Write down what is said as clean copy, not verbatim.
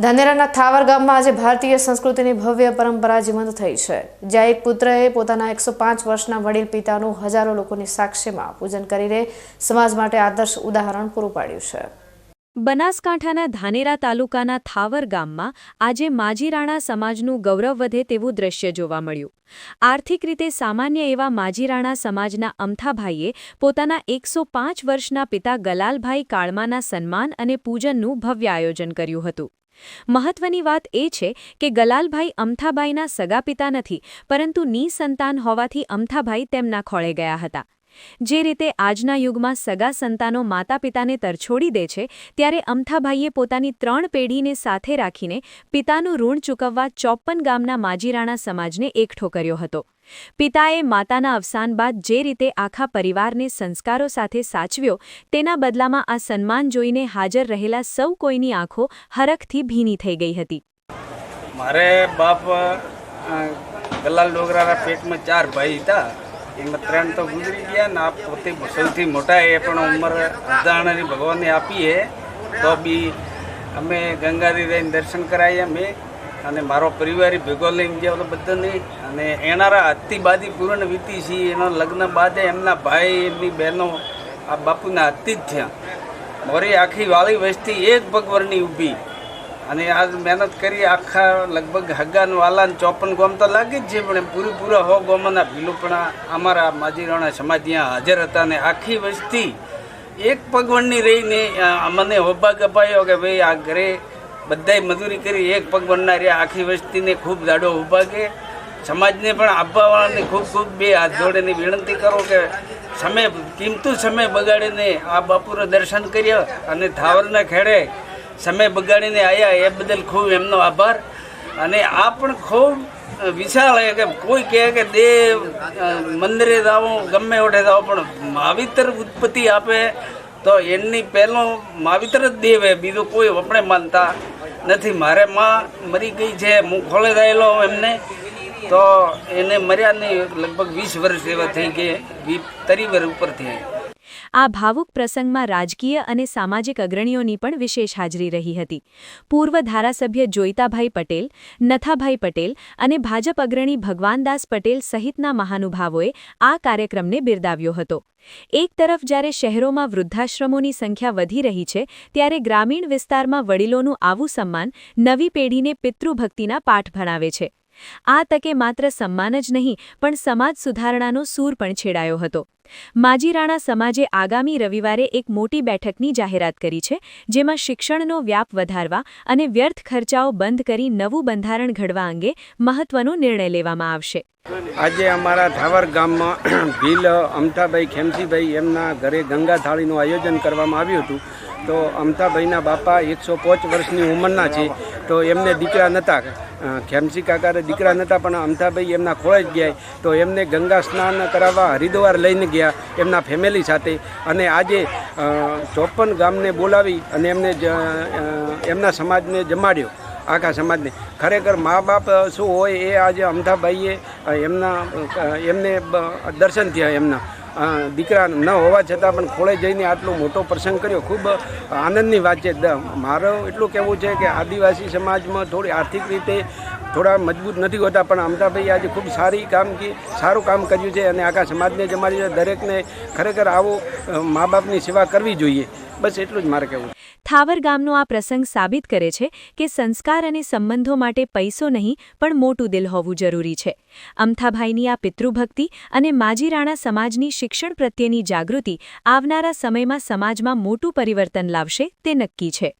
ધાનેરાના થાવર ગામમાં આજે ભારતીય સંસ્કૃતિની ભવ્ય પરંપરા જીવંત થઈ છે, જ્યાં એક પુત્રએ પોતાના 105 વર્ષના વડીલ પિતાનું હજારો લોકોની સાક્ષીમાં પૂજન કરીને સમાજ માટે આદર્શ ઉદાહરણ પૂરું પાડ્યું છે. બનાસકાંઠાના ધાનેરા તાલુકાના થાવર ગામમાં આજે માજીરાણા સમાજનું ગૌરવ વધે તેવું દ્રશ્ય જોવા મળ્યું. આર્થિક રીતે સામાન્ય એવા માજીરાણા સમાજના અમથાભાઈએ પોતાના 105 વર્ષના પિતા ગલાલભાઈ કાળમાના સન્માન અને પૂજનનું ભવ્ય આયોજન કર્યું હતું. મહત્વની વાત એ છે કે ગલાલભાઈ અમથાબાઈના સગા પિતા નથી, પરંતુ નિસંતાન હોવાથી અમથાભાઈ તેમના ખોળે ગયા હતા. જે રીતે આજના યુગમાં સગા સંતાનો માતા પિતાને તરછોડી દે છે, ત્યારે અમથાભાઈએ પોતાની 3 પેઢીને સાથે રાખીને પિતાનું ઋણ ચૂકવવા 54 ગામના માજીરાણા સમાજને એકઠો કર્યો હતો. પિતાએ માતાના અવસાન બાદ જે રીતે આખા પરિવારને સંસ્કારો સાથે સાચવ્યો, તેના બદલામાં આ સન્માન જોઈને હાજર રહેલા સૌ કોઈની આંખો હરખથી ભીની થઈ ગઈ હતી. મારે બાપ ગલાલ ડોગરાના પેટમાં 4 ભાઈ હતા, એમાં 3 તો ગુજરી ગયા ને આ પોતે સૌથી મોટા એ પણ ઉંમર અધાણાની ભગવાનને આપીએ તો બી અમે ગંગાજી જઈને દર્શન કરાવીએ અમે અને મારો પરિવાર ભેગો લઈને ગયા બધાને. અને એનારા હત્તી બાદી પૂર્ણ વીતી છે. એના લગ્ન બાદ એમના ભાઈ એમની બહેનો આ બાપુના હત્તી જ થયા. મારી આખી વાળી વસ્તી એક પગવરની ઊભી અને આ મહેનત કરી આખા લગભગ હગાન વાલાને 54 ગામ તો લાગી જ છે, પણ પૂરેપૂરા 100 ગામના ભીલું પણ અમારા માજીરાણા સમાજ ત્યાં હાજર હતા. અને આખી વસ્તી એક પગવણની રહીને અમને હોબાગ અપાયો કે ભાઈ આ ઘરે બધાય મજૂરી કરી એક પગવણના રહ્યા. આખી વસ્તીને ખૂબ દાડો હોબાગે. સમાજને પણ આપવાવાળાને ખૂબ ખૂબ 2 હાથ જોડીને વિનંતી કરો કે કિંમતી સમય બગાડીને આ બાપુના દર્શન કર્યા અને થાવરના ખેડે સમય બગાડીને આવ્યા એ બદલ ખૂબ એમનો આભાર. અને આ પણ ખૂબ વિશાળ કે કોઈ કહે કે દેવ મંદિરે જાઓ ગમે ઓઠે જાઓ, પણ માવિતર ઉત્પત્તિ આપે તો એમની પહેલો માવિતર જ દેવ હે, બીજું કોઈ આપણે માનતા નથી. મારે માં મરી ગઈ છે, હું ખોળે થયેલો એમને, તો એને મર્યાને લગભગ 20 વર્ષ એવા થઈ ગયા, 30 વર્ષ ઉપર થઈ. આ ભાવુક પ્રસંગમાં રાજકીય અને સામાજિક અગ્રણીઓની પણ વિશેષ હાજરી રહી હતી. પૂર્વ ધારાસભ્ય જોઈતાભાઈ પટેલ, નથાભાઈ પટેલ અને ભાજપ અગ્રણી ભગવાનદાસ પટેલ સહિતના મહાનુભાવોએ આ કાર્યક્રમને બિરદાવ્યો હતો. એક તરફ જ્યારે શહેરોમાં વૃદ્ધાશ્રમોની સંખ્યા વધી રહી છે, ત્યારે ગ્રામીણ વિસ્તારમાં વડીલોનું આવું સન્માન નવી પેઢીને પિતૃભક્તિના પાઠ ભણાવે છે. આ તકે માત્ર સન્માન જ નહીં, પણ સમાજ સુધારણાનો સૂર પણ છેડાયો હતો. માજીરાણા સમાજે આગામી રવિવારે એક મોટી બેઠકની જાહેરાત કરી છે, જેમાં શિક્ષણનો વ્યાપ વધારવા અને વ્યર્થ ખર્ચાઓ બંધ કરી નવું બંધારણ ઘડવા અંગે મહત્વનો નિર્ણય લેવામાં આવશે. આજે અમારા થાવર ગામમાં ભીલ અમથાભાઈ ખેમસીભાઈ એમના ઘરે ગંગા થાળીનું આયોજન કરવામાં આવ્યું હતું. તો અમથાભાઈના બાપા 105 વર્ષની ઉંમરના છે, તો એમને દીકરા નહોતા. ખેમસી કાકાને દીકરા નહોતા, પણ અમથાભાઈ એમના ખોળે જ ગયા. તો એમને ગંગા સ્નાન કરાવવા હરિદ્વાર લઈને ગયા એમના ફેમિલી સાથે. અને આજે 54 ગામને બોલાવી અને એમને એમના સમાજને જમાડ્યો, આખા સમાજને. ખરેખર મા બાપ શું હોય એ આજે અમથાભાઈએ એમને દર્શન થયા. એમના દીકરા ન હોવા છતાં પણ ખોળે જઈને આટલો મોટો પ્રસંગ કર્યો, ખૂબ આનંદની વાત છે. મારું એટલું કહેવું છે કે આદિવાસી સમાજમાં થોડી આર્થિક રીતે થોડા મજબૂત નથી હોતા, પણ અમથાભાઈએ આજે ખૂબ સારું કામ કર્યું છે અને આખા સમાજને જમાડી છે. દરેકને ખરેખર આવું મા બાપની સેવા કરવી જોઈએ. બસ એટલું જ મારે કહેવું. થાવર ગામનો આ પ્રસંગ સાબિત કરે છે કે સંસ્કાર અને સંબંધો માટે પૈસો નહીં, પણ મોટું દિલ હોવું જરૂરી છે. અમથાભાઈની આ પિતૃભક્તિ અને માજીરાણા સમાજની શિક્ષણ પ્રત્યેની જાગૃતિ આવનારા સમયમાં સમાજમાં મોટું પરિવર્તન લાવશે તે નક્કી છે.